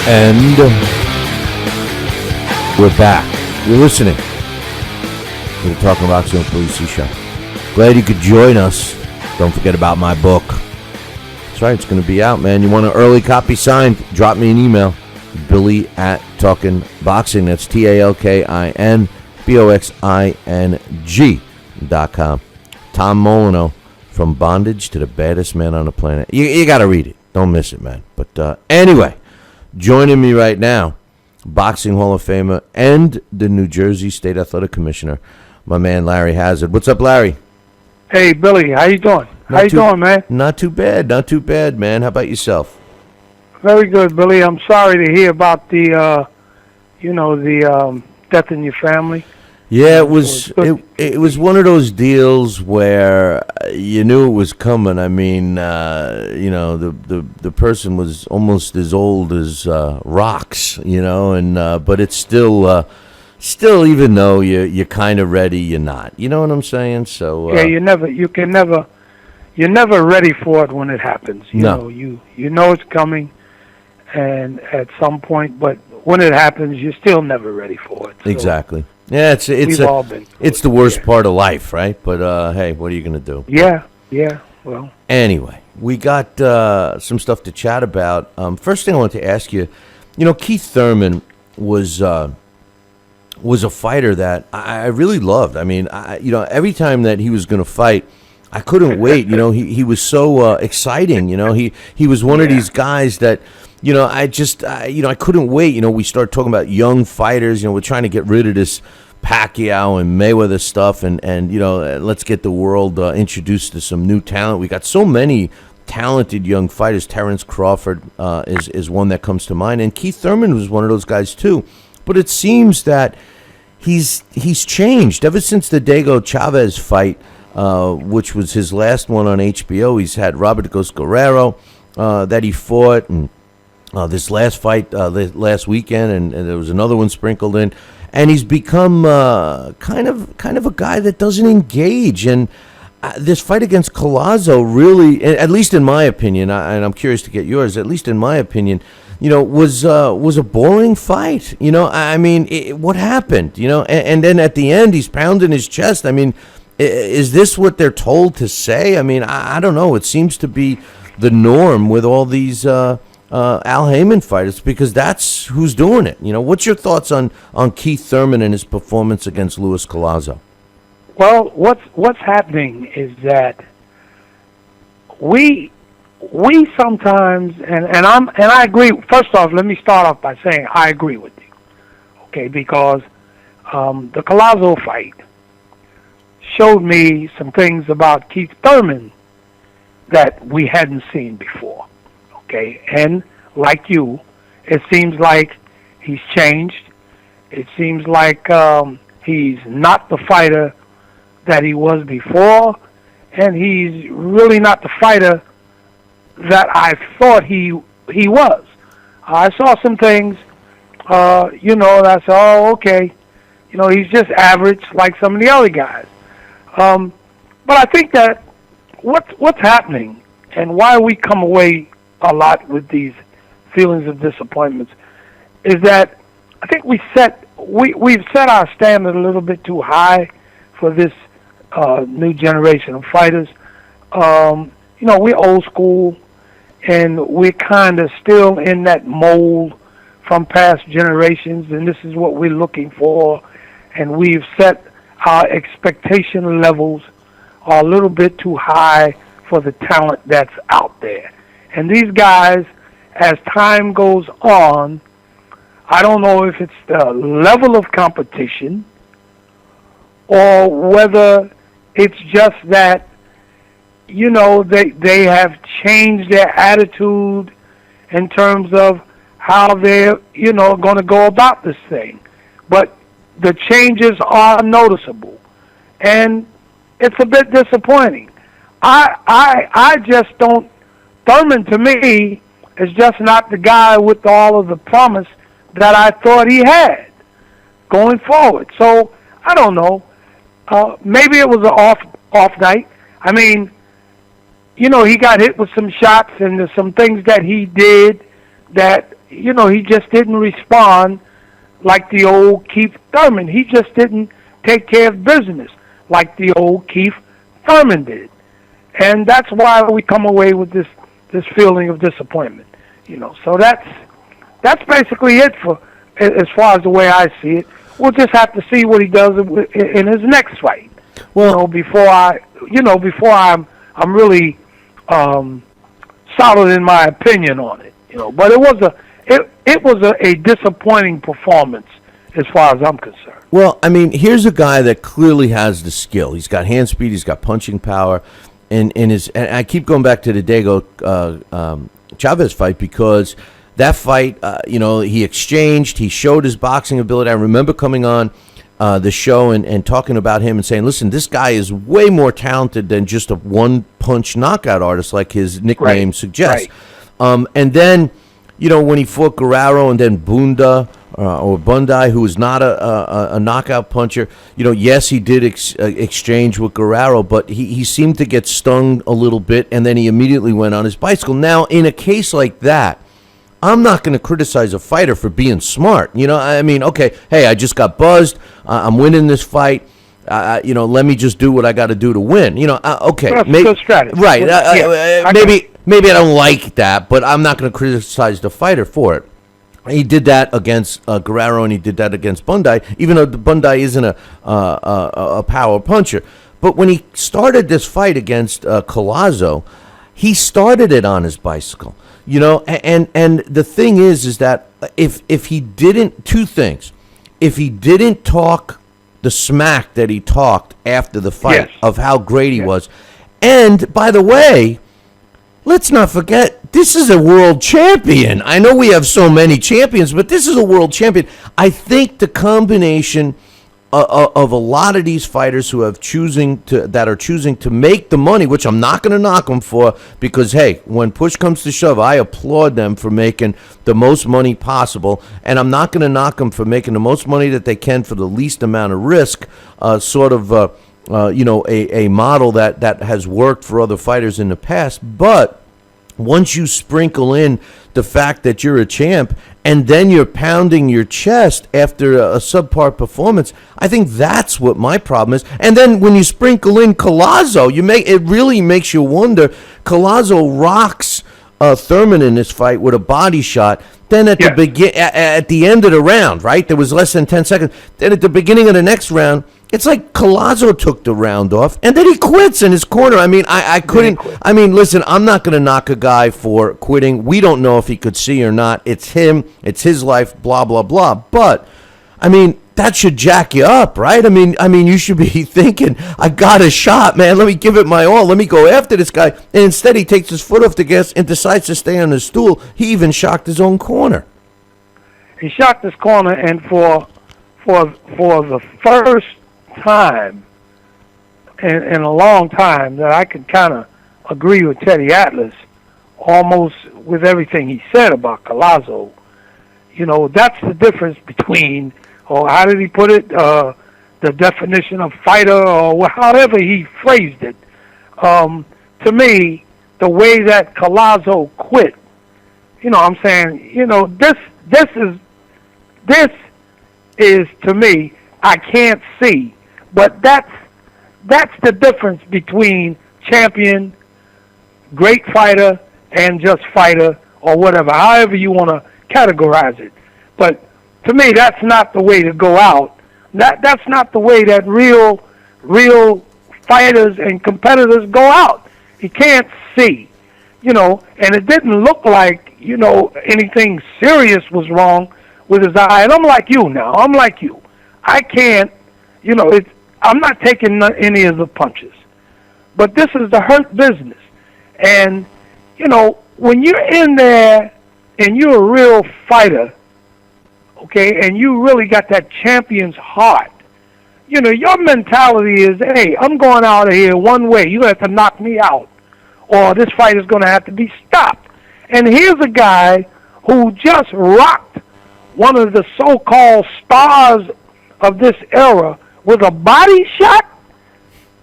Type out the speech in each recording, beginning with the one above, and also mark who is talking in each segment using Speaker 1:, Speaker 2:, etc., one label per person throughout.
Speaker 1: And we're back. You're listening to the Talking Boxing with Billy C show. Glad you could join us. Don't forget about my book. That's right, it's going to be out, man. You want an early copy signed? Drop me an email. Billy at Talkin Boxing. That's TalkinBoxing.com. Tom Molyneux, From Bondage to the Baddest Man on the Planet. You got to read it. Don't miss it, man. But anyway, joining me right now, Boxing Hall of Famer and the New Jersey State Athletic Commissioner, my man Larry Hazzard. What's up, Larry?
Speaker 2: Hey, Billy. How you doing? How you doing, man?
Speaker 1: Not too bad, man. How about yourself?
Speaker 2: Very good, Billy. I'm sorry to hear about the, death in your family.
Speaker 1: Yeah, it was one of those deals where you knew it was coming. I mean, the person was almost as old as rocks, and but it's still even though you're kind of ready, you're not. You know what I'm saying? So
Speaker 2: yeah, you're never ready for it when it happens. You know it's coming, and at some point, but when it happens, you're still never ready for it. So.
Speaker 1: Exactly. Yeah, it's the worst part of life, right? But hey, what are you gonna do?
Speaker 2: Yeah. Well.
Speaker 1: Anyway, we got some stuff to chat about. First thing I want to ask you, Keith Thurman was a fighter that I really loved. I mean, every time that he was gonna fight, I couldn't wait. He was so exciting. He was one of these guys that. I couldn't wait. We start talking about young fighters. We're trying to get rid of this Pacquiao and Mayweather stuff, and let's get the world introduced to some new talent. We got so many talented young fighters. Terrence Crawford is one that comes to mind, and Keith Thurman was one of those guys too. But it seems that he's changed ever since the Diego Chavez fight, which was his last one on HBO. He's had Robert Guerrero that he fought, and this last fight last weekend, and there was another one sprinkled in, and he's become kind of a guy that doesn't engage. And this fight against Collazo really, at least in my opinion, and I'm curious to get yours. At least in my opinion, was a boring fight. I mean, what happened? And then at the end, he's pounding his chest. I mean, is this what they're told to say? I mean, I don't know. It seems to be the norm with all these. Al Heyman fighters, because that's who's doing it. What's your thoughts on Keith Thurman and his performance against Luis Collazo?
Speaker 2: Well, what's happening is that we sometimes, and I agree. First off, let me start off by saying I agree with you. Okay, because the Collazo fight showed me some things about Keith Thurman that we hadn't seen before. Okay, and like you, it seems like he's changed. It seems like he's not the fighter that he was before, and he's really not the fighter that I thought he was. I saw some things, and I said, oh, okay, he's just average like some of the other guys. But I think that what's happening and why we come away a lot with these feelings of disappointments is that I think we've set our standard a little bit too high for this new generation of fighters. We're old school, and we're kind of still in that mold from past generations, and this is what we're looking for, and we've set our expectation levels a little bit too high for the talent that's out there. And these guys, as time goes on, I don't know if it's the level of competition or whether it's just that, they have changed their attitude in terms of how they're, going to go about this thing. But the changes are noticeable. And it's a bit disappointing. I just don't. Thurman, to me, is just not the guy with all of the promise that I thought he had going forward. So, I don't know. Maybe it was an off night. I mean, he got hit with some shots, and there's some things that he did that, he just didn't respond like the old Keith Thurman. He just didn't take care of business like the old Keith Thurman did. And that's why we come away with this feeling of disappointment. So that's basically it for as far as the way I see it. We'll just have to see what he does in his next fight.
Speaker 1: Well,
Speaker 2: before I'm really solid in my opinion on it. But it was a disappointing performance as far as I'm concerned.
Speaker 1: Well, I mean, here's a guy that clearly has the skill. He's got hand speed. He's got punching power. And I keep going back to the Dago Chavez fight because that fight, he exchanged. He showed his boxing ability. I remember coming on the show and talking about him and saying, listen, this guy is way more talented than just a one-punch knockout artist like his nickname suggests.
Speaker 2: Right.
Speaker 1: And then, when he fought Guerrero and then Bundy, who is not a knockout puncher, yes, he did exchange with Guerrero, but he seemed to get stung a little bit, and then he immediately went on his bicycle. Now, in a case like that, I'm not going to criticize a fighter for being smart. Okay, hey, I just got buzzed. I'm winning this fight. Let me just do what I got to do to win. Okay.
Speaker 2: That's a good strategy.
Speaker 1: Right. Maybe I don't like that, but I'm not going to criticize the fighter for it. He did that against Guerrero, and he did that against Bundy, even though Bundy isn't a power puncher. But when he started this fight against Collazo, he started it on his bicycle. And the thing is that if he didn't, two things, if he didn't talk the smack that he talked after the fight of how great he was, and by the way, let's not forget, this is a world champion. I know we have so many champions, but this is a world champion. I think the combination of a lot of these fighters who are choosing to make the money, which I'm not going to knock them for, because hey, when push comes to shove, I applaud them for making the most money possible, and I'm not going to knock them for making the most money that they can for the least amount of risk. A model that has worked for other fighters in the past, but once you sprinkle in the fact that you're a champ and then you're pounding your chest after a subpar performance, I think that's what my problem is. And then when you sprinkle in Collazo, it really makes you wonder. Collazo rocks Thurman in this fight with a body shot. Then at the end of the round, right? There was less than 10 seconds. Then at the beginning of the next round, it's like Collazo took the round off, and then he quits in his corner. I mean, I couldn't. I mean, listen, I'm not going to knock a guy for quitting. We don't know if he could see or not. It's him. It's his life. Blah blah blah. But I mean, that should jack you up, right? I mean, you should be thinking, I got a shot, man. Let me give it my all. Let me go after this guy. And instead, he takes his foot off the gas and decides to stay on his stool. He even shocked his own corner.
Speaker 2: He shocked his corner, and for the first time in a long time that I could kind of agree with Teddy Atlas almost with everything he said about Collazo. That's the difference between, or how did he put it, the definition of fighter, or however he phrased it. To me, the way that Collazo quit, I'm saying, this is to me, I can't see. But that's the difference between champion, great fighter, and just fighter, or whatever, however you want to categorize it. But to me, that's not the way to go out. That's not the way that real fighters and competitors go out. You can't see, and it didn't look like, anything serious was wrong with his eye. And I'm like you now. I'm like you. I can't, I'm not taking any of the punches. But this is the hurt business. And, when you're in there and you're a real fighter, okay, and you really got that champion's heart, your mentality is, hey, I'm going out of here one way. You're going to have to knock me out, or this fight is going to have to be stopped. And here's a guy who just rocked one of the so-called stars of this era with a body shot,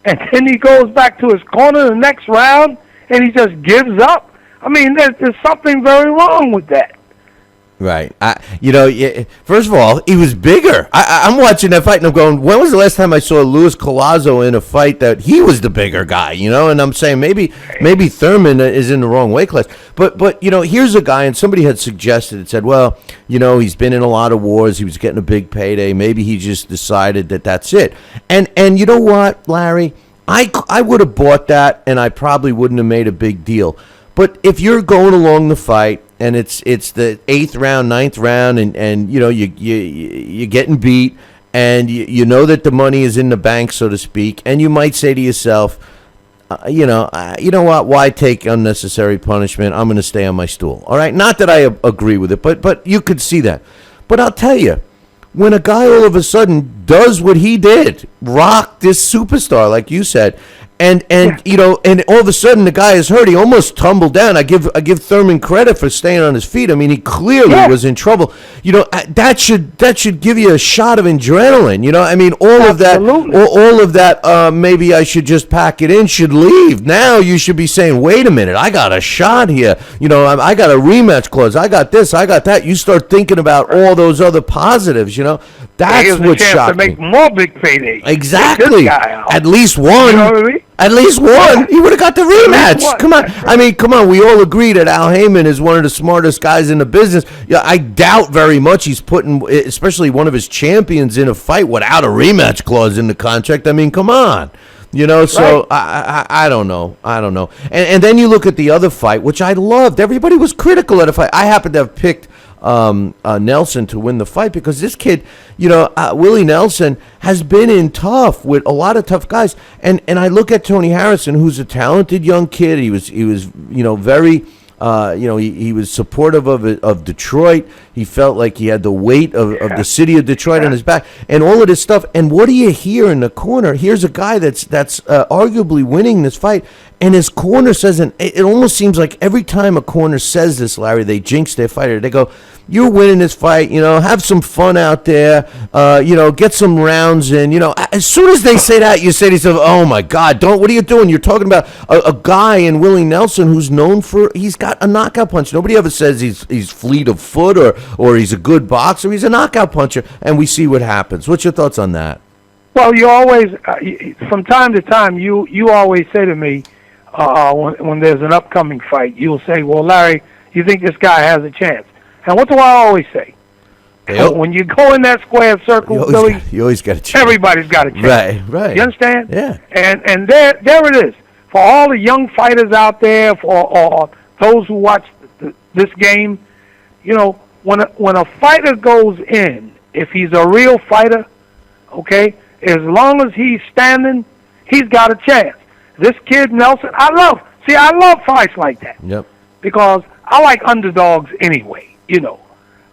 Speaker 2: and then he goes back to his corner the next round, and he just gives up. I mean, there's something very wrong with that.
Speaker 1: Right. First of all, he was bigger. I'm watching that fight and I'm going, when was the last time I saw Luis Collazo in a fight that he was the bigger guy, And I'm saying maybe Thurman is in the wrong weight class. But here's a guy, and somebody had suggested, it said, well, he's been in a lot of wars. He was getting a big payday. Maybe he just decided that that's it. And you know what, Larry? I would have bought that, and I probably wouldn't have made a big deal. But if you're going along the fight, and it's the 8th round, 9th round, and you're getting beat, and you know that the money is in the bank, so to speak, and you might say to yourself, you know what? Why take unnecessary punishment? I'm going to stay on my stool. All right, not that I agree with it, but you could see that. But I'll tell you, when a guy all of a sudden does what he did, rock this superstar, like you said. And all of a sudden the guy is hurt. He almost tumbled down. I give Thurman credit for staying on his feet. I mean, he clearly was in trouble. That should give you a shot of adrenaline. I mean, all of that. Maybe I should just pack it in. Should leave. Now you should be saying, wait a minute, I got a shot here. I got a rematch clause. I got this. I got that. You start thinking about all those other positives. That's what shocked me.
Speaker 2: To make more big paydays.
Speaker 1: Exactly. At least one.
Speaker 2: You know what I mean?
Speaker 1: At least one. He would have got the rematch. Come on. I mean, come on. We all agree that Al Heyman is one of the smartest guys in the business. Yeah, I doubt very much he's putting, especially one of his champions, in a fight without a rematch clause in the contract. I mean, come on. So right. I don't know. And then you look at the other fight, which I loved. Everybody was critical of the fight. I happen to have picked Nelson to win the fight because this kid, Willie Nelson has been in tough with a lot of tough guys, and I look at Tony Harrison, who's a talented young kid. He was very he was supportive of Detroit. He felt like he had the weight of the city of Detroit on his back, and all of this stuff. And what do you hear in the corner? Here's a guy that's arguably winning this fight, and his corner says, and it almost seems like every time a corner says this, Larry, they jinx their fighter. They go, "You're winning this fight. Have some fun out there. Get some rounds in." As soon as they say that, you say to yourself, "Oh my God, what are you doing?" You're talking about a guy in Willie Nelson who's known for he's got a knockout punch. Nobody ever says he's fleet of foot or he's a good boxer. He's a knockout puncher, and we see what happens. What's your thoughts on that?
Speaker 2: Well, you always, from time to time, you always say to me, when there's an upcoming fight, you'll say, "Well, Larry, you think this guy has a chance?" And what do I always say? When you go in that square circle, Billy,
Speaker 1: you always got a chance.
Speaker 2: Everybody's got a chance.
Speaker 1: Right.
Speaker 2: You understand?
Speaker 1: Yeah.
Speaker 2: And there it is. For all the young fighters out there, for those who watch this game, when a fighter goes in, if he's a real fighter, okay, as long as he's standing, he's got a chance. This kid Nelson, I love fights like that.
Speaker 1: Yep.
Speaker 2: Because I like underdogs anyway.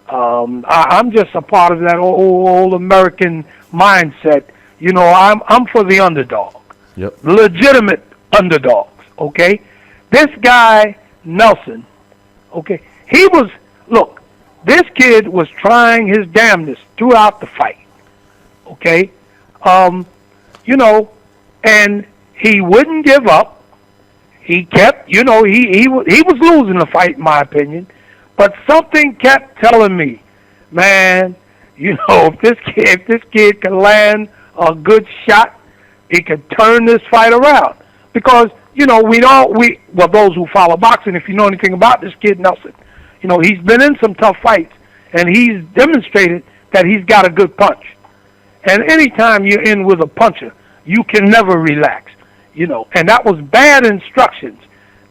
Speaker 2: I'm just a part of that old American mindset. I'm for the underdog.
Speaker 1: Yep.
Speaker 2: Legitimate underdogs. Okay. This guy Nelson. Okay. This kid was trying his damnedest throughout the fight. Okay. And he wouldn't give up. He kept, he was losing the fight, in my opinion, but something kept telling me, man, if this kid can land a good shot, he could turn this fight around. Because those who follow boxing, if you know anything about this kid Nelson, he's been in some tough fights, and he's demonstrated that he's got a good punch. And anytime you're in with a puncher, you can never relax. And that was bad instructions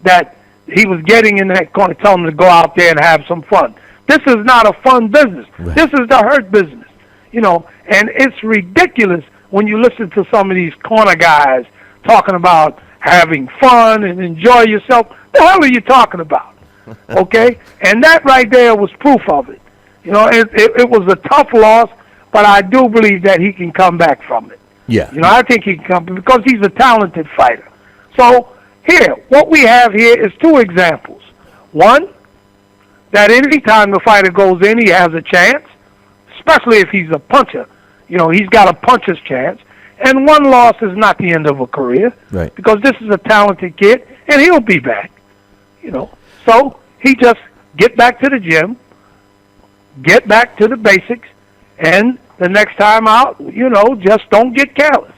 Speaker 2: that he was getting in that corner, telling him to go out there and have some fun. This is not a fun business. Right. This is the hurt business, and it's ridiculous when you listen to some of these corner guys talking about having fun and enjoy yourself. The hell are you talking about? Okay? And that right there was proof of it. It was a tough loss, but I do believe that he can come back from it.
Speaker 1: Yeah.
Speaker 2: I think he can come because he's a talented fighter. So here, what we have here is two examples. One, that any time the fighter goes in, he has a chance, especially if he's a puncher. He's got a puncher's chance. And one loss is not the end of a career.
Speaker 1: Right.
Speaker 2: Because this is a talented kid, and he'll be back. So he just get back to the gym, get back to the basics, and the next time out, just don't get careless,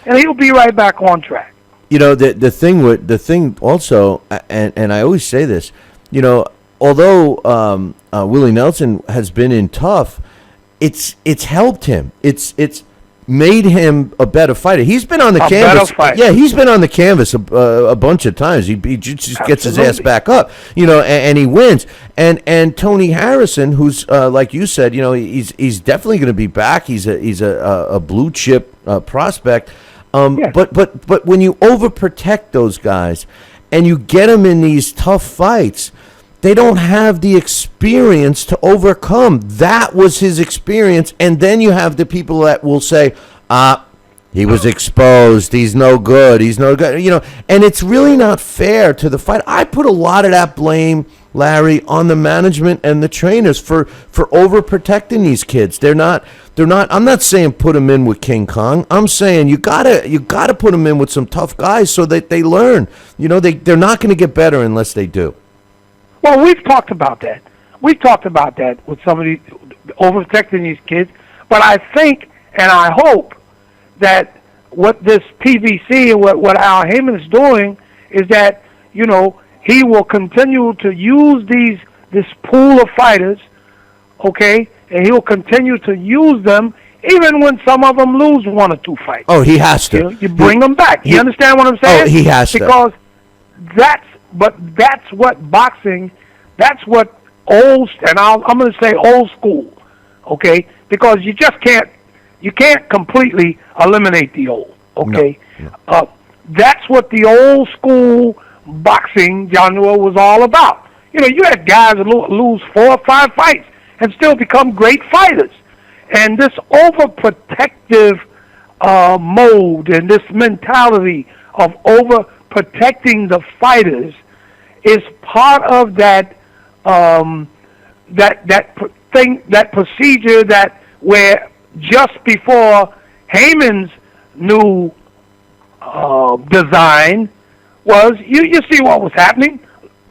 Speaker 2: and he'll be right back on track.
Speaker 1: The thing also, and I always say this, although Willie Nelson has been in tough, it's helped him. It's made him a better fighter. He's been on the canvas. Yeah, he's been on the canvas a bunch of times. He just gets his ass back up, and he wins. And Tony Harrison, who's like you said, he's definitely going to be back. He's a blue chip prospect. But when you overprotect those guys and you get them in these tough fights, they don't have the experience to overcome. That was his experience. And then you have the people that will say, he was exposed. He's no good. And it's really not fair to the fight. I put a lot of that blame, Larry, on the management and the trainers for overprotecting these kids. They're not, I'm not saying put them in with King Kong. I'm saying you gotta put them in with some tough guys so that they learn. They're not going to get better unless they do.
Speaker 2: Well, we've talked about that. We've talked about that with some of these overprotecting these kids. But I think and I hope that what this PBC and what Al Heyman is doing is that, he will continue to use this pool of fighters, okay, and he'll continue to use them even when some of them lose one or two fights.
Speaker 1: Oh, he has to.
Speaker 2: You bring them back. You understand what I'm saying?
Speaker 1: Oh, he has to.
Speaker 2: Because that's what boxing, that's what I'm going to say old school, okay? Because you can't completely eliminate the old, okay? No. That's what the old school boxing genre was all about. You had guys that lose 4 or 5 fights and still become great fighters. And this overprotective mode and this mentality of overprotecting the fighters is part of that that procedure where just before Heyman's new design was, you see what was happening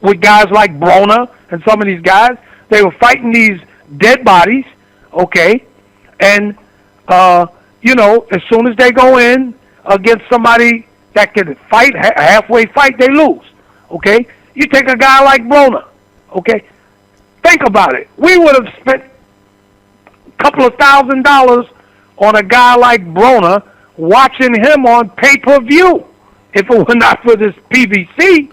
Speaker 2: with guys like Broner and some of these guys. They were fighting these dead bodies, okay, and as soon as they go in against somebody that can fight, a halfway fight, they lose, okay? You take a guy like Broner, okay? Think about it. We would have spent a couple of $1,000s on a guy like Broner watching him on pay-per-view if it were not for this PBC.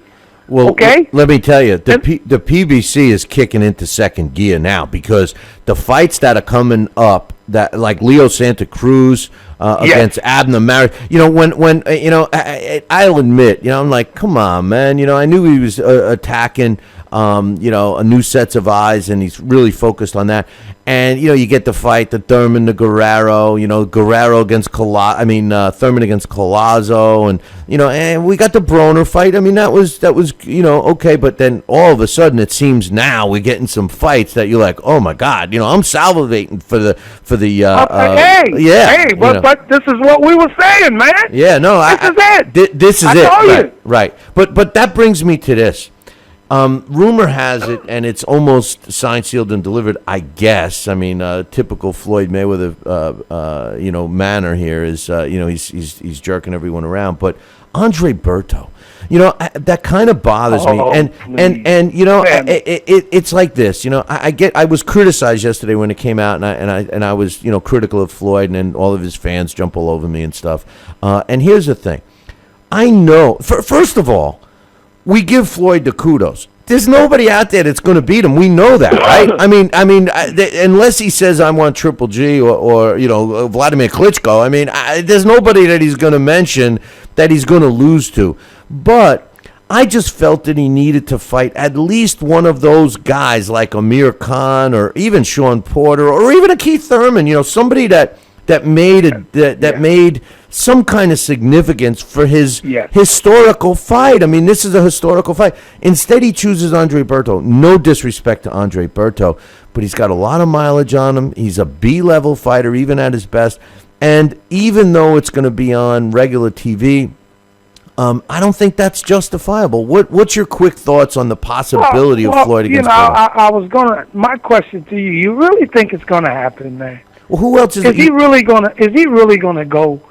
Speaker 1: Well,
Speaker 2: okay.
Speaker 1: Let me tell you, the PBC is kicking into second gear now because the fights that are coming up, that like Leo Santa Cruz against Abner Maris, I'll admit, I'm like, come on, man, I knew he was attacking, a new sets of eyes, and he's really focused on that. And you get the fight, the Thurman, the Guerrero, Guerrero against Thurman against Collazo, and and we got the Broner fight. I mean, that was okay, but then all of a sudden it seems now we're getting some fights that you're like, oh my God, I'm salivating for the
Speaker 2: but this is what we were saying, man.
Speaker 1: Yeah, no, this is it. Right. But that brings me to this. Rumor has it, and it's almost signed, sealed, and delivered, I guess. I mean, typical Floyd Mayweather, manner here is, he's jerking everyone around. But Andre Berto, that kind of bothers me. And it's like this. I was criticized yesterday when it came out, and I was critical of Floyd, and then all of his fans jump all over me and stuff. And here's the thing, I know. First of all, we give Floyd the kudos. There's nobody out there that's going to beat him. We know that, right? I mean, unless he says I want Triple G or Vladimir Klitschko. There's nobody that he's going to mention that he's going to lose to. But I just felt that he needed to fight at least one of those guys like Amir Khan or even Sean Porter or even a Keith Thurman. Somebody that made some kind of significance for his historical fight. This is a historical fight. Instead, he chooses Andre Berto. No disrespect to Andre Berto, but he's got a lot of mileage on him. He's a B-level fighter, even at his best. And even though it's going to be on regular TV, I don't think that's justifiable. What's your quick thoughts on the possibility of Floyd against Berto?
Speaker 2: I was gonna. My question to you: you really think it's gonna happen, man?
Speaker 1: Well, who else is?
Speaker 2: Is he really gonna go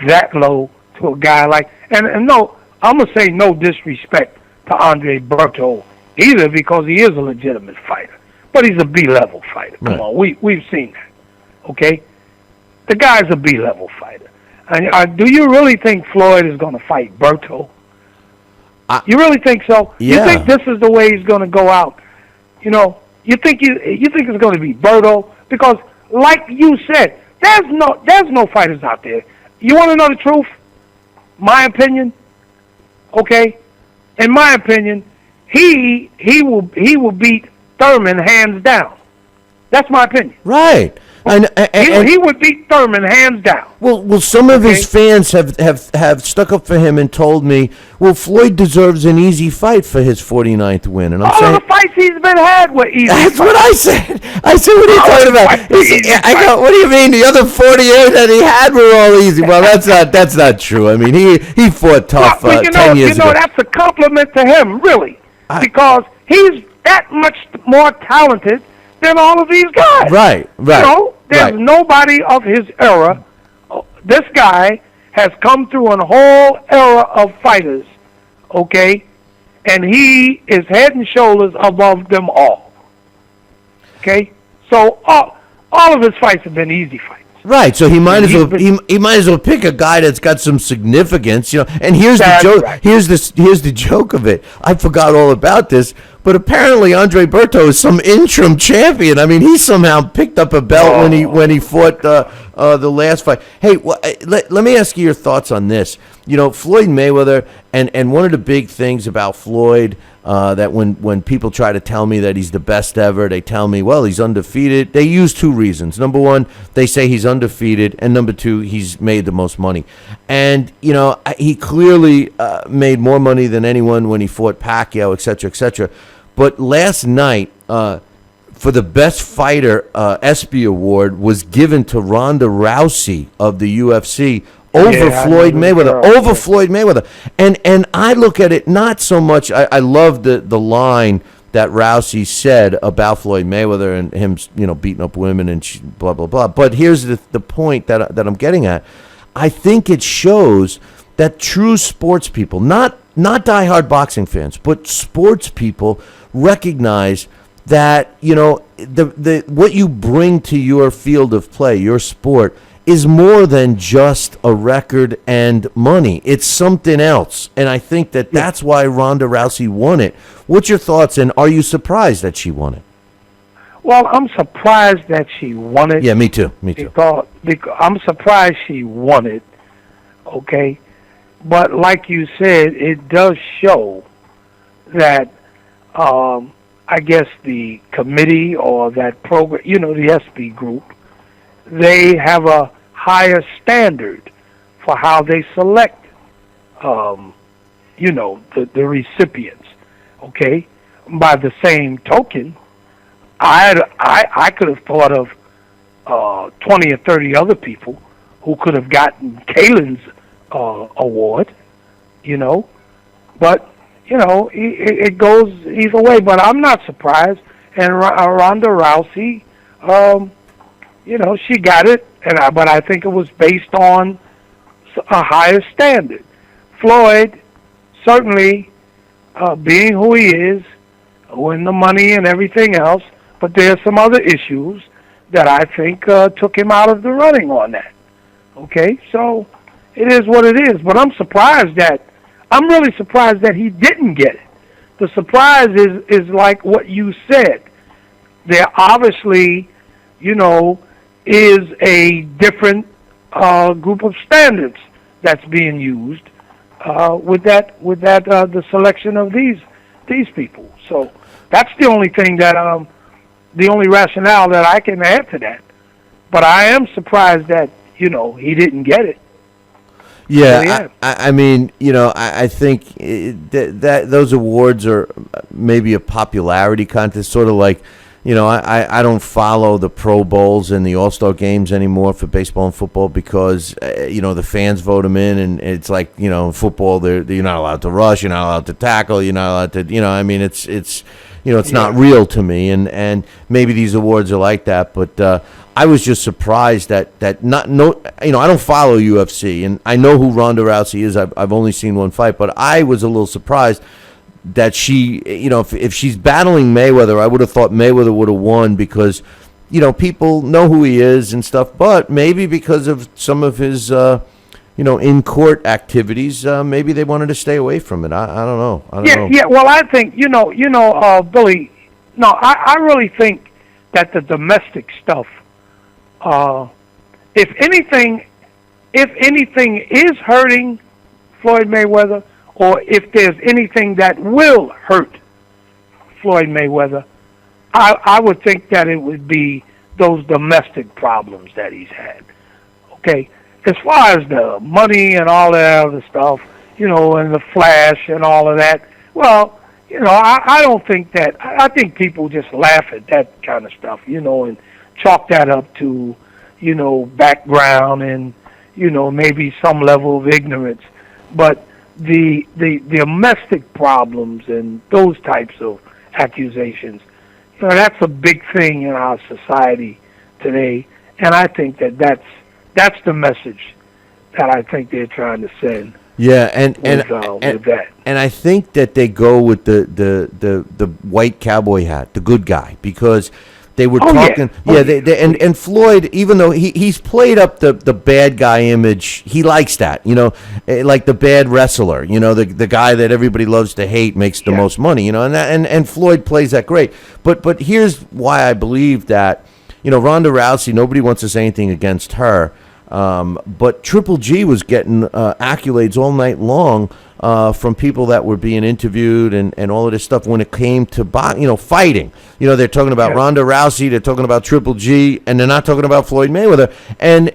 Speaker 2: that low to a guy like? And no, I'm gonna say no disrespect to Andre Berto either, because he is a legitimate fighter, but he's a B-level fighter. Come on, we've seen that. Okay, the guy's a B-level fighter. And do you really think Floyd is going to fight Berto? You really think so?
Speaker 1: Yeah.
Speaker 2: You think this is the way he's going to go out? You think it's going to be Berto? Because, like you said, there's no fighters out there. You want to know the truth? My opinion. Okay, in my opinion, he will beat Thurman hands down. That's my opinion.
Speaker 1: Right. And
Speaker 2: he would beat Thurman hands down.
Speaker 1: Well, some of his fans have stuck up for him and told me, well, Floyd deserves an easy fight for his 49th win. And I'm saying,
Speaker 2: all the fights he's been had were easy.
Speaker 1: That's what I said. I said, what are you talking about? I go, what do you mean? The other 48 that he had were all easy. Well, that's not true. I mean, he fought tough 10 years ago.
Speaker 2: That's a compliment to him, really, because he's that much more talented than all of these guys.
Speaker 1: Right.
Speaker 2: There's nobody of his era. This guy has come through a whole era of fighters, okay? And he is head and shoulders above them all. Okay? So all of his fights have been easy fights.
Speaker 1: Right, so he might as well pick a guy that's got some significance, And here's the joke. Right. Here's the joke of it. I forgot all about this, but apparently Andre Berto is some interim champion. I mean, he somehow picked up a belt when he fought the last fight. Hey, let me ask you your thoughts on this. Floyd Mayweather, and one of the big things about Floyd, that when people try to tell me that he's the best ever, they tell me, well, he's undefeated. They use two reasons. Number one, they say he's undefeated, and number two, he's made the most money. And, he clearly made more money than anyone when he fought Pacquiao, et cetera, et cetera. But last night, for the best fighter, ESPY award was given to Ronda Rousey of the UFC over Floyd Mayweather. And I look at it not so much. I love the line that Rousey said about Floyd Mayweather and him, beating up women and blah blah blah. But here's the point that I'm getting at. I think it shows that true sports people, not diehard boxing fans, but sports people recognize that what you bring to your field of play, your sport, is more than just a record and money. It's something else. And I think that's why Ronda Rousey won it. What's your thoughts, and are you surprised that she won it?
Speaker 2: Well, I'm surprised that she won it.
Speaker 1: Yeah, me too.
Speaker 2: Because I'm surprised she won it, okay? But like you said, it does show that, I guess the committee or that program, the ESPY group, they have a higher standard for how they select, the recipients. Okay, by the same token, I could have thought of 20 or 30 other people who could have gotten Kalen's award, but it goes either way. But I'm not surprised. And Ronda Rousey, she got it, but I think it was based on a higher standard. Floyd, certainly, being who he is, winning the money and everything else, but there's some other issues that I think took him out of the running on that. Okay, so it is what it is. But I'm really surprised that he didn't get it. The surprise is like what you said. There obviously, is a different group of standards that's being used with the selection of these people. So that's the only thing that the only rationale that I can add to that. But I am surprised that he didn't get it.
Speaker 1: Yeah, I mean, I think that those awards are maybe a popularity contest, sort of like I don't follow the Pro Bowls and the All-Star games anymore for baseball and football because, the fans vote them in, and it's like, in football, you're not allowed to rush, you're not allowed to tackle, you're not allowed to, it's not real to me, and maybe these awards are like that, but I was just surprised that I don't follow UFC, and I know who Ronda Rousey is. I've only seen one fight, but I was a little surprised that she, if she's battling Mayweather, I would have thought Mayweather would have won because, people know who he is and stuff, but maybe because of some of his, in-court activities, maybe they wanted to stay away from it. I don't know. I don't know.
Speaker 2: Yeah, well, I think, Billy, no, I really think that the domestic stuff, if anything is hurting Floyd Mayweather, or if there's anything that will hurt Floyd Mayweather, I would think that it would be those domestic problems that he's had. Okay? As far as the money and all that other stuff, and the flash and all of that, well, I don't think that, I think people just laugh at that kind of stuff, and chalk that up to, background and, maybe some level of ignorance. But the domestic problems and those types of accusations, that's a big thing in our society today, and I think that's the message that I think they're trying to send.
Speaker 1: Yeah, and
Speaker 2: with that.
Speaker 1: And I think that they go with the white cowboy hat, the good guy, because they were talking. And Floyd, even though he's played up the bad guy image, he likes that. Like the bad wrestler. The guy that everybody loves to hate makes the most money. And Floyd plays that great. But here's why I believe that. Ronda Rousey. Nobody wants to say anything against her. But Triple G was getting accolades all night long from people that were being interviewed and all of this stuff when it came to fighting. They're talking about Ronda Rousey, they're talking about Triple G, and they're not talking about Floyd Mayweather. And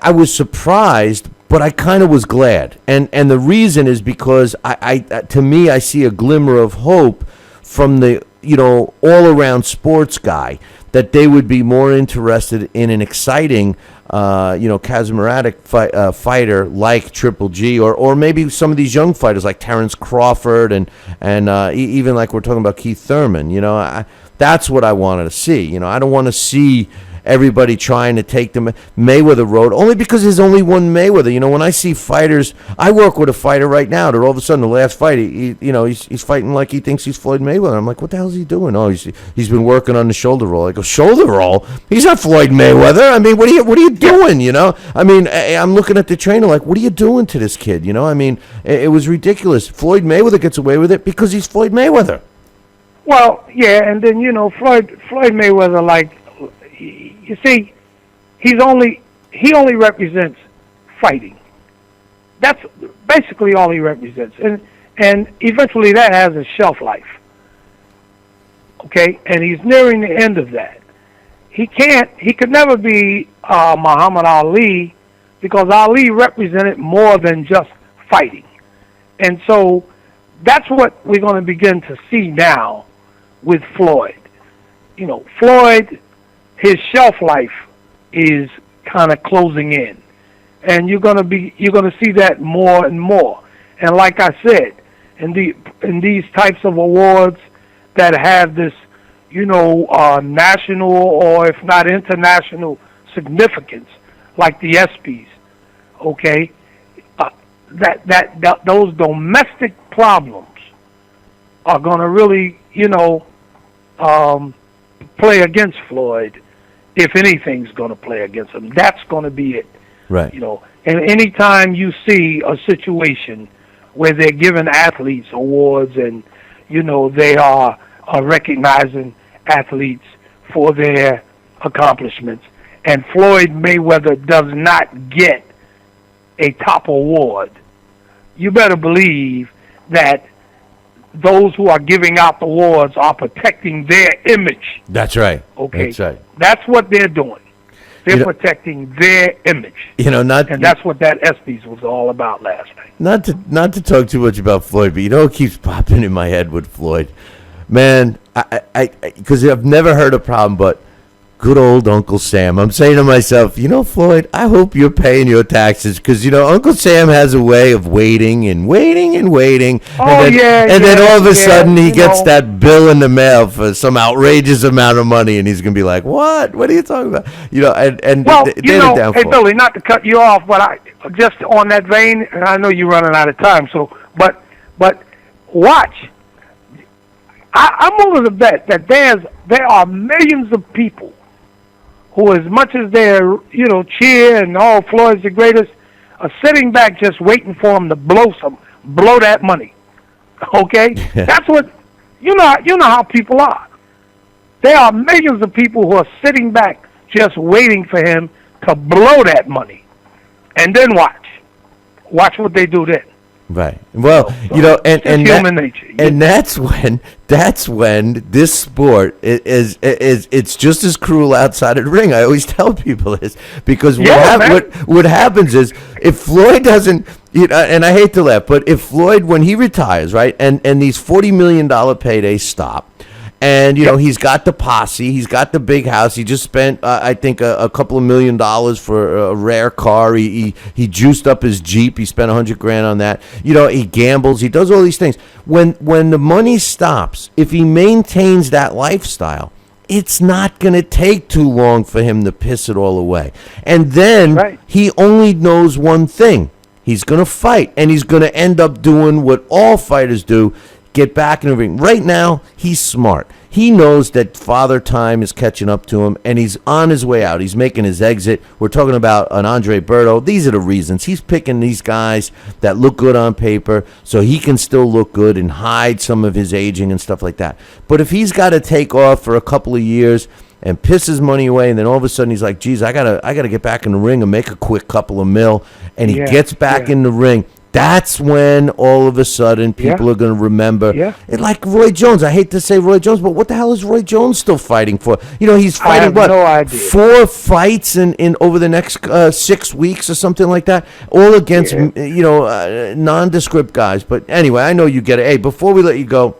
Speaker 1: I was surprised, but I kind of was glad. And the reason is because to me I see a glimmer of hope from the all around sports guy, that they would be more interested in an exciting, charismatic fighter like Triple G, or maybe some of these young fighters like Terrence Crawford and even like we're talking about Keith Thurman. That's what I wanted to see. I don't want to see everybody trying to take the Mayweather road, only because there's only one Mayweather. When I see fighters, I work with a fighter right now that all of a sudden the last fight, he's fighting like he thinks he's Floyd Mayweather. I'm like, what the hell is he doing? Oh, he's been working on the shoulder roll. I go, shoulder roll? He's not Floyd Mayweather. I mean, what are you doing? I mean, I'm looking at the trainer like, what are you doing to this kid? I mean, it was ridiculous. Floyd Mayweather gets away with it because he's Floyd Mayweather.
Speaker 2: Well, yeah, and then Floyd Mayweather, like, you see, he only represents fighting. That's basically all he represents, and eventually that has a shelf life. Okay, and he's nearing the end of that. He could never be Muhammad Ali, because Ali represented more than just fighting, and so that's what we're going to begin to see now with Floyd. Floyd, his shelf life is kind of closing in, and you're gonna see that more and more. And like I said, in these types of awards that have this, national or if not international significance, like the ESPYs, okay, that those domestic problems are gonna really, play against Floyd. If anything's going to play against him, that's going to be it.
Speaker 1: Right.
Speaker 2: And anytime you see a situation where they're giving athletes awards and, they are recognizing athletes for their accomplishments, and Floyd Mayweather does not get a top award, you better believe that those who are giving out the awards are protecting their image.
Speaker 1: That's right.
Speaker 2: Okay.
Speaker 1: That's right.
Speaker 2: That's what they're doing. They're protecting their image. And that's what that ESPYs was all about last night.
Speaker 1: Not to talk too much about Floyd, but what keeps popping in my head with Floyd. Man, because I've never heard a problem, but good old Uncle Sam. I'm saying to myself, Floyd, I hope you're paying your taxes because, Uncle Sam has a way of waiting and waiting and waiting.
Speaker 2: Oh,
Speaker 1: and then all of a sudden he gets that bill in the mail for some outrageous amount of money and he's going to be like, what? What are you talking about?
Speaker 2: Hey, Billy, not to cut you off, but just on that vein, and I know you're running out of time, so, but watch. I'm willing to bet that there are millions of people who, as much as they're, cheer and Floyd's the greatest, are sitting back just waiting for him to blow that money. Okay? That's what, you know how people are. There are millions of people who are sitting back just waiting for him to blow that money. And then watch. Watch what they do then.
Speaker 1: Right. Well, and
Speaker 2: human nature.
Speaker 1: And that's when this sport is it's just as cruel outside of the ring. I always tell people this because what happens is if Floyd doesn't, and I hate to laugh, but if Floyd, when he retires, right, and these $40 million paydays stop. And, he's got the posse. He's got the big house. He just spent, I think, a couple of $1 million for a rare car. He juiced up his Jeep. He spent $100,000 on that. He gambles. He does all these things. When the money stops, if he maintains that lifestyle, it's not going to take too long for him to piss it all away. And then he only knows one thing. He's going to fight. And he's going to end up doing what all fighters do. Get back in the ring. Right now, he's smart. He knows that Father Time is catching up to him, and he's on his way out. He's making his exit. We're talking about an Andre Berto. These are the reasons. He's picking these guys that look good on paper so he can still look good and hide some of his aging and stuff like that. But if he's got to take off for a couple of years and piss his money away, and then all of a sudden he's like, geez, I gotta get back in the ring and make a quick couple of mil, and he gets back in the ring, that's when all of a sudden people are going to remember. Yeah. Like Roy Jones. I hate to say Roy Jones, but what the hell is Roy Jones still fighting for? He's fighting
Speaker 2: no idea.
Speaker 1: 4 fights in over the next 6 weeks or something like that, all against nondescript guys. But anyway, I know you get it. Hey, before we let you go,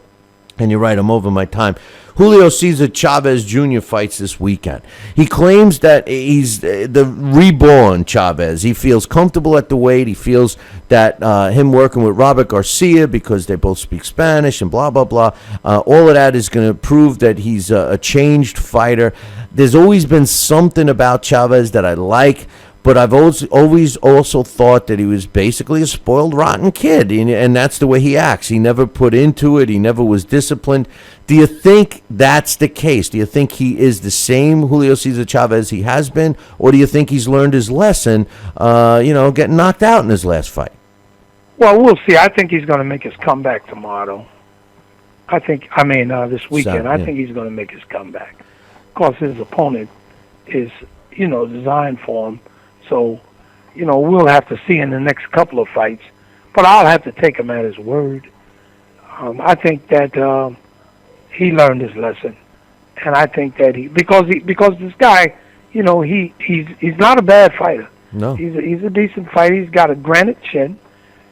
Speaker 1: and you're right, I'm over my time. Julio Cesar Chavez Jr. fights this weekend. He claims that he's the reborn Chavez. He feels comfortable at the weight. He feels that him working with Robert Garcia because they both speak Spanish and blah, blah, blah. All of that is going to prove that he's a changed fighter. There's always been something about Chavez that I like. But I've always also thought that he was basically a spoiled, rotten kid, and that's the way he acts. He never put into it. He never was disciplined. Do you think that's the case? Do you think he is the same Julio Cesar Chavez he has been, or do you think he's learned his lesson, getting knocked out in his last fight?
Speaker 2: Well, we'll see. I think he's going to make his comeback tomorrow. This weekend. I think he's going to make his comeback. Of course, his opponent is, designed for him. So, we'll have to see in the next couple of fights. But I'll have to take him at his word. I think that he learned his lesson. And I think that because this guy, he's not a bad fighter.
Speaker 1: No.
Speaker 2: He's a decent fighter. He's got a granite chin.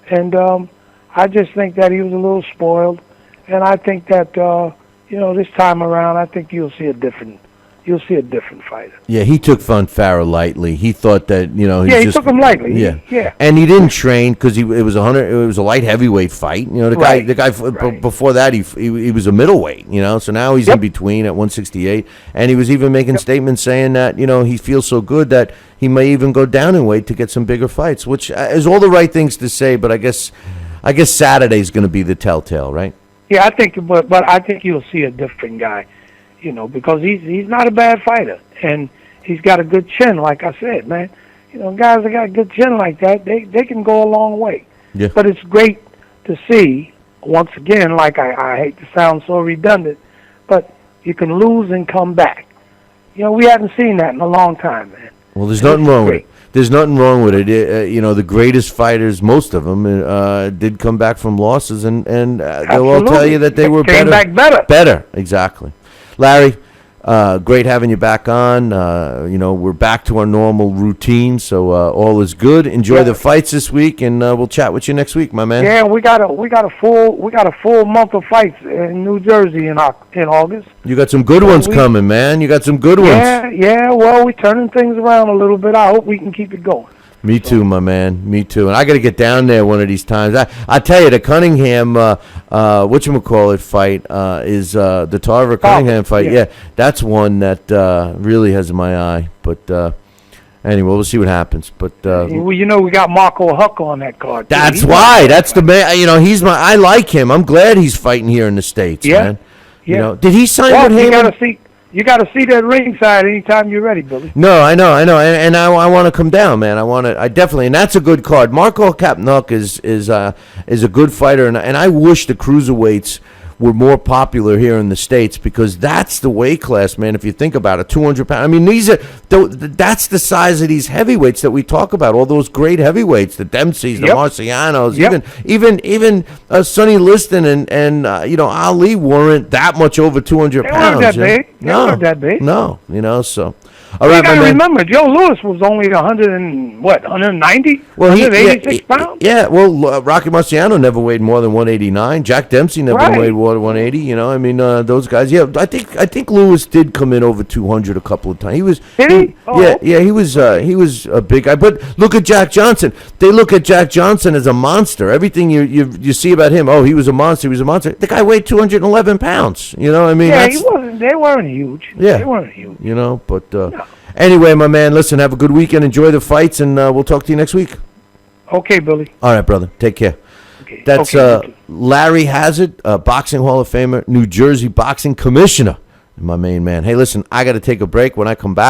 Speaker 2: And I just think that he was a little spoiled. And I think that, this time around, I think you'll see a different fighter. Yeah,
Speaker 1: he took Von Farah lightly. He thought that
Speaker 2: he took him lightly.
Speaker 1: Yeah, and he didn't train because it was a light heavyweight fight. The guy before that he was a middleweight. So now he's in between at 168, and he was even making statements saying that he feels so good that he may even go down in weight to get some bigger fights, which is all the right things to say. But I guess Saturday's going to be the telltale, right?
Speaker 2: Yeah, I think, but I think you'll see a different guy. Because he's not a bad fighter, and he's got a good chin, like I said, man. Guys that got a good chin like that, they can go a long way.
Speaker 1: Yeah.
Speaker 2: But it's great to see, once again, like I hate to sound so redundant, but you can lose and come back. We haven't seen that in a long time, man.
Speaker 1: Well, there's nothing wrong with it. There's nothing wrong with it. The greatest fighters, most of them, did come back from losses, and they'll all tell you that they were
Speaker 2: came back better.
Speaker 1: Better, exactly. Larry, Great having you back on. We're back to our normal routine, so all is good. Enjoy the fights this week, and we'll chat with you next week, my man.
Speaker 2: Yeah, we got a full month of fights in New Jersey in August.
Speaker 1: You got some good ones coming, man. You got some good ones.
Speaker 2: Yeah. Well, we're turning things around a little bit. I hope we can keep it going.
Speaker 1: Me too, my man. Me too. And I got to get down there one of these times. I tell you, the Cunningham, whatchamacallit fight is the Tarver Cunningham fight. Yeah, that's one that really has my eye. But anyway, we'll see what happens. But
Speaker 2: we got Marco Huck on that card.
Speaker 1: That's why. That's the man. He's I like him. I'm glad he's fighting here in the States, man.
Speaker 2: Yeah.
Speaker 1: Did he sign with him?
Speaker 2: You got to see that ringside anytime you're ready, Billy.
Speaker 1: No, I know, and I want to come down, man. I definitely, and that's a good card. Marco Kapnuk is a good fighter, and I wish the cruiserweights were more popular here in the States, because that's the weight class, man. If you think about it, 200 pounds. I mean, that's the size of these heavyweights that we talk about. All those great heavyweights, the Dempseys, the Marcianos, even Sonny Liston and Ali weren't that much over 200 pounds.
Speaker 2: Weren't that big. They weren't that big.
Speaker 1: No, so.
Speaker 2: All right, you got to remember, Joe Louis was only 190?
Speaker 1: Well,
Speaker 2: 186 pounds?
Speaker 1: Yeah, well, Rocky Marciano never weighed more than 189. Jack Dempsey never weighed more than 180. Those guys. Yeah, I think Louis did come in over 200 a couple of times. He was.
Speaker 2: Did he?
Speaker 1: Yeah, he was a big guy. But look at Jack Johnson. They look at Jack Johnson as a monster. Everything you see about him, he was a monster. He was a monster. The guy weighed 211 pounds. He
Speaker 2: wasn't. They weren't huge.
Speaker 1: Yeah,
Speaker 2: they weren't huge.
Speaker 1: But. Anyway, my man, listen, have a good weekend. Enjoy the fights, and we'll talk to you next week.
Speaker 2: Okay, Billy.
Speaker 1: All right, brother. Take care.
Speaker 2: Okay.
Speaker 1: That's Larry Hazzard, Boxing Hall of Famer, New Jersey Boxing Commissioner, my main man. Hey, listen, I got to take a break. When I come back.